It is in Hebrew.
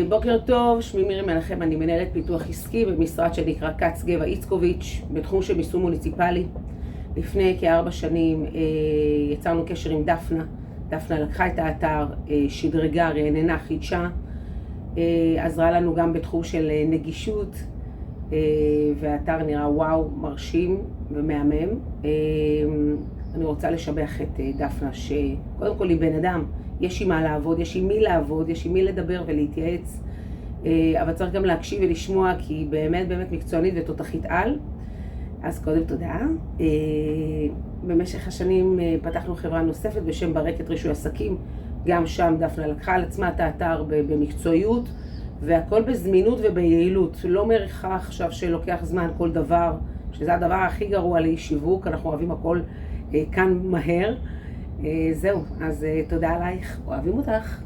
בוקר טוב, שמי מירי מנחם, אני מנהלת פיתוח עסקי במשרד שנקרא כץ גבע איצקוביץ' בתחום של מיסוי מוניציפלי. לפני כ4 שנים יצרנו קשר עם דפנה. דפנה לקחה את האתר, שדרגה, רעננה, חידשה, עזרה לנו גם בתחום של נגישות, והאתר נראה וואו, מרשים ומהמם. אני רוצה לשבח את דפנה, שקודם כל היא בן אדם, יש עם מה לעבוד, יש עם מי לעבוד, יש עם מי לדבר ולהתייעץ, אבל צריך גם להקשיב ולשמוע, כי היא באמת באמת מקצוענית ותותחית על. אז קודם תודה. במשך השנים פתחנו חברה נוספת בשם ברקת רישוי עסקים, גם שם דפנה לקחה על עצמה את האתר במקצועיות, והכל בזמינות וביעילות. לא מריחה עכשיו שלוקח זמן כל דבר, שזה הדבר הכי גרוע לשיווק, אנחנו אוהבים הכל כאן מהר. זהו, אז תודה עלייך, אוהבים אותך.